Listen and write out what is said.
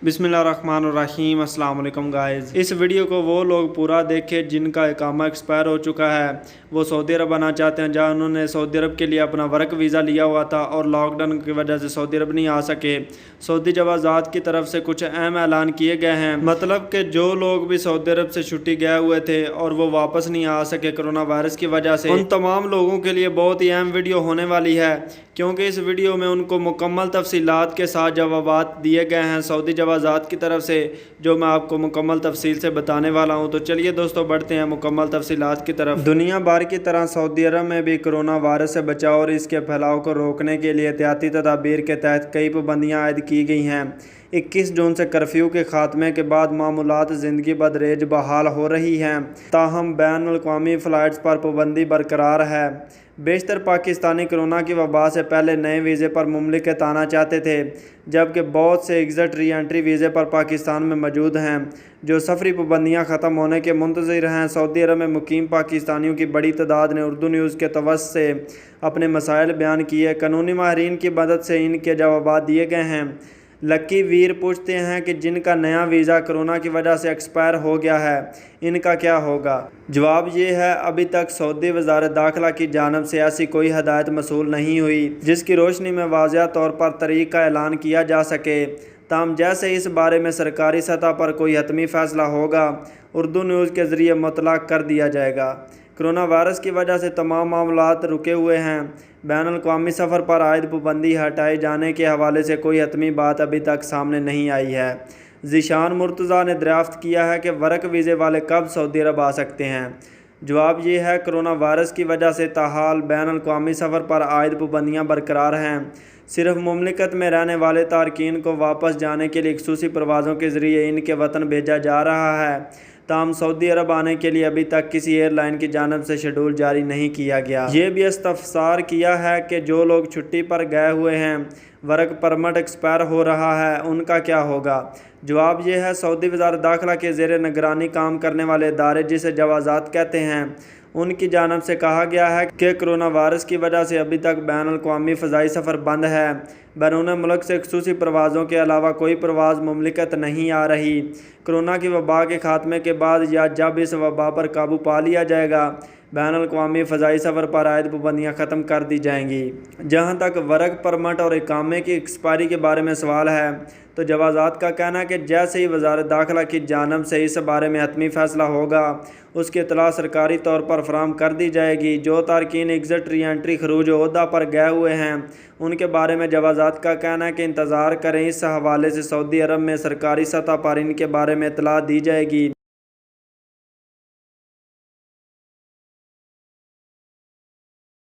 बिस्मिल्लाहिर्रहमानिर्रहीम। अस्सलाम वालेकुम गाइज़। इस वीडियो को वो लोग पूरा देखें जिनका इकामा एक्सपायर हो चुका है, वो सऊदी अरब आना चाहते हैं, जहाँ उन्होंने सऊदी अरब के लिए अपना वर्क वीज़ा लिया हुआ था और लॉकडाउन की वजह से सऊदी अरब नहीं आ सके। सऊदी जवाज़ात की तरफ से कुछ अहम ऐलान किए गए हैं, मतलब कि जो लोग भी सऊदी अरब से छुट्टी गए हुए थे और वो वापस नहीं आ सके कोरोना वायरस की वजह से, उन तमाम लोगों के लिए बहुत ही अहम वीडियो होने वाली है, क्योंकि इस वीडियो में उनको मुकम्मल तफसीलात के साथ जवाबात दिए गए हैं सऊदी जवाज़ात की तरफ से, जो मैं आपको मुकम्मल तफसील से बताने वाला हूं। तो चलिए दोस्तों, बढ़ते हैं मुकम्मल तफसीलात की तरफ। दुनिया भर की तरह सऊदी अरब में भी कोरोना वायरस से बचाव और इसके फैलाव को रोकने के लिए एहतियाती तदाबीर के तहत कई पाबंदियाँ आयद की गई हैं। 21 जून से कर्फ्यू के खात्मे के बाद मामूलात ज़िंदगी बदरेज बहाल हो रही हैं, ताहम बैन अल-अक़वामी फ़्लाइट्स पर पाबंदी बरकरार है। बेशतर पाकिस्तानी कोरोना की वबा से पहले नए वीज़े पर मुमलिकत आना चाहते थे, जबकि बहुत से एग्ज़िट री एंट्री वीज़े पर पाकिस्तान में मौजूद हैं, जो सफरी पाबंदियाँ ख़त्म होने के मुंतज़िर हैं। सऊदी अरब में मुकीम पाकिस्तानियों की बड़ी तादाद ने उर्दू न्यूज़ के तवस्सुत से अपने मसाइल बयान किए। कानूनी माहिरीन की मदद से इनके जवाब दिए गए हैं। लकी वीर पूछते हैं कि जिनका नया वीज़ा कोरोना की वजह से एक्सपायर हो गया है, इनका क्या होगा? जवाब ये है, अभी तक सऊदी वज़ारत दाखिला की जानिब से ऐसी कोई हदायत मसूल नहीं हुई जिसकी रोशनी में वाज़िह तौर पर तारीख का ऐलान किया जा सके। ताहम जैसे इस बारे में सरकारी सतह पर कोई हतमी फ़ैसला होगा, उर्दू न्यूज़ के ज़रिए मुतला कर दिया जाएगा। कोरोना वायरस की वजह से तमाम मामलात रुके हुए हैं। बैन अल-अक़वामी सफ़र पर आयद पाबंदी हटाए जाने के हवाले से कोई हतमी बात अभी तक सामने नहीं आई है। ज़ीशान मुर्तज़ा ने दरियाफ़्त किया है कि वर्क वीज़े वाले कब सऊदी अरब आ सकते हैं? जवाब ये है, कोरोना वायरस की वजह से ताहाल बैन अल-अक़वामी सफ़र पर आयद पाबंदियाँ बरकरार हैं। सिर्फ मुमलिकत में रहने वाले तारकीन को वापस जाने के लिए ख़ुसूसी परवाज़ों के ज़रिए इनके वतन भेजा जा रहा है। ताहम सऊदी अरब आने के लिए अभी तक किसी एयरलाइन की जानिब से शेड्यूल जारी नहीं किया गया। ये भी इस्तफ़सार किया है कि जो लोग छुट्टी पर गए हुए हैं, वर्क परमिट एक्सपायर हो रहा है, उनका क्या होगा? जवाब ये है, सऊदी वज़ारत दाखिला के ज़ेर निगरानी काम करने वाले इदारे, जिसे जवाज़ात कहते हैं, उनकी जानिब से कहा गया है कि कोरोना वायरस की वजह से अभी तक बैन अल-अक़वामी फ़ज़ाई सफ़र बंद है। बैरून मुल्क से ख़ुसूसी परवाज़ों के अलावा कोई परवाज़ मुमलिकत नहीं आ रही। कोरोना की वबा के खात्मे के बाद या जब इस वबा पर काबू पा लिया जाएगा, बैन अल-अक़वामी फ़ज़ाई सफ़र पर आयद पाबंदियाँ ख़त्म कर दी जाएंगी। जहाँ तक वर्क परमिट और इकामे की एक्सपायरी के बारे में सवाल है, तो जवाज़ात का कहना है कि जैसे ही वज़ारत दाखिला की जानिब से इस बारे में हतमी फ़ैसला होगा, उसकी इत्तला सरकारी तौर पर फराहम कर दी जाएगी। जो तारकीन एग्ज़िट री एंट्री खरूज ओहदा पर गए हुए हैं, उनके बारे में जवाज़ात का कहना है कि इंतज़ार करें, इस हवाले से सऊदी अरब में सरकारी सतह पर इनके बारे में इत्तला दी जाएगी।